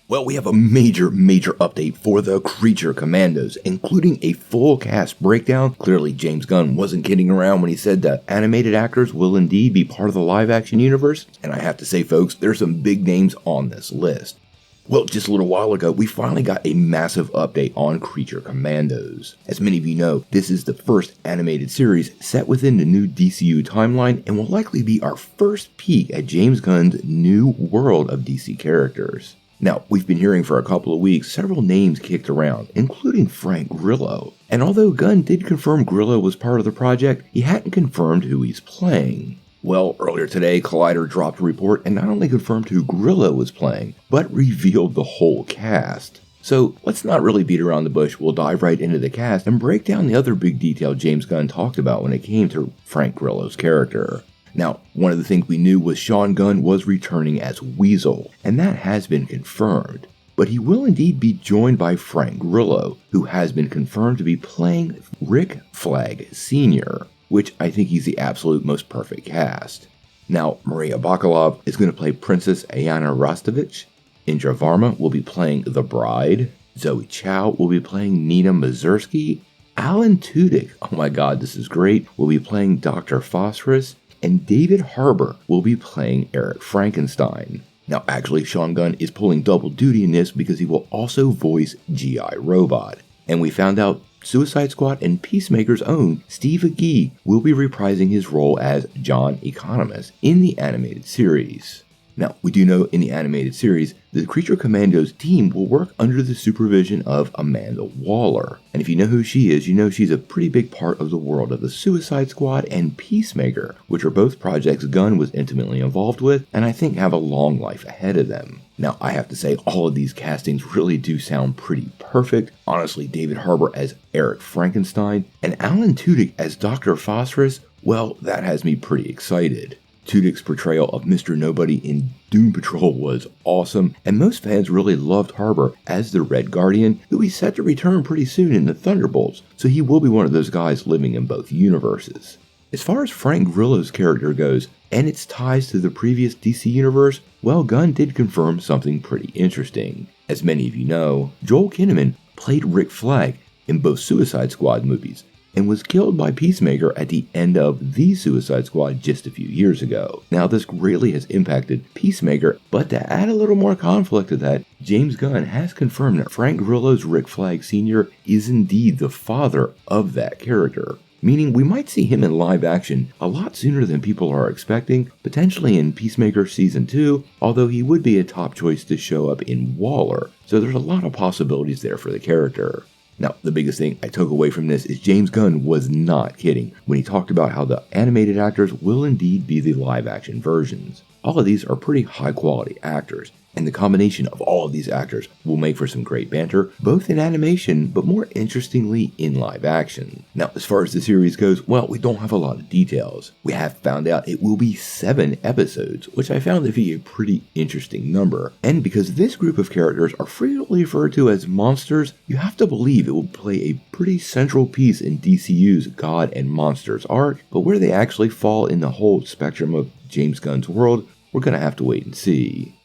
Well, we have a major update for the Creature Commandos, including a full cast breakdown. Clearly, James Gunn wasn't kidding around when he said that animated actors will indeed be part of the live-action universe, and I have to say, folks, there's some big names on this list. Well, just a little while ago, we finally got a massive update on Creature Commandos. As many of you know, this is the first animated series set within the new DCU timeline and will likely be our first peek at James Gunn's new world of DC characters. Now, we've been hearing for a couple of weeks several names kicked around, including Frank Grillo. And although Gunn did confirm Grillo was part of the project, he hadn't confirmed who he's playing. Well, earlier today, Collider dropped a report and not only confirmed who Grillo was playing, but revealed the whole cast. So let's not really beat around the bush, we'll dive right into the cast and break down the other big detail James Gunn talked about when it came to Frank Grillo's character. Now, one of the things we knew was Sean Gunn was returning as Weasel, and that has been confirmed. But he will indeed be joined by Frank Grillo, who has been confirmed to be playing Rick Flag Sr., which I think he's the absolute most perfect cast. Now, Maria Bakalov is going to play Princess Ayana Rostovich, Indra Varma will be playing The Bride, Zoe Chow will be playing Nina Mazursky, Alan Tudyk, oh my god, this is great, will be playing Dr. Phosphorus, and David Harbour will be playing Eric Frankenstein. Now, actually, Sean Gunn is pulling double duty in this because he will also voice G.I. Robot. And we found out Suicide Squad and Peacemaker's own Steve Agee will be reprising his role as John Economist in the animated series. Now, we do know in the animated series, the Creature Commandos team will work under the supervision of Amanda Waller. And if you know who she is, you know she's a pretty big part of the world of the Suicide Squad and Peacemaker, which are both projects Gunn was intimately involved with, and I think have a long life ahead of them. Now, I have to say, all of these castings really do sound pretty perfect. Honestly, David Harbour as Eric Frankenstein, and Alan Tudyk as Dr. Phosphorus, well, that has me pretty excited. Tudyk's portrayal of Mr. Nobody in Doom Patrol was awesome, and most fans really loved Harbour as the Red Guardian, who is set to return pretty soon in the Thunderbolts, so he will be one of those guys living in both universes. As far as Frank Grillo's character goes, and its ties to the previous DC universe, well, Gunn did confirm something pretty interesting. As many of you know, Joel Kinnaman played Rick Flag in both Suicide Squad movies, and was killed by Peacemaker at the end of the Suicide Squad just a few years ago. Now, this greatly has impacted Peacemaker, but to add a little more conflict to that, James Gunn has confirmed that Frank Grillo's Rick Flag Sr. is indeed the father of that character. Meaning we might see him in live action a lot sooner than people are expecting, potentially in Peacemaker Season 2, although he would be a top choice to show up in Waller, so there's a lot of possibilities there for the character. Now, the biggest thing I took away from this is James Gunn was not kidding when he talked about how the animated actors will indeed be the live-action versions. All of these are pretty high-quality actors, and the combination of all of these actors will make for some great banter, both in animation, but more interestingly in live action. Now, as far as the series goes, well, we don't have a lot of details. We have found out it will be 7 episodes, which I found to be a pretty interesting number. And because this group of characters are frequently referred to as monsters, you have to believe it will play a pretty central piece in DCU's God and Monsters arc, but where they actually fall in the whole spectrum of James Gunn's world, we're going to have to wait and see.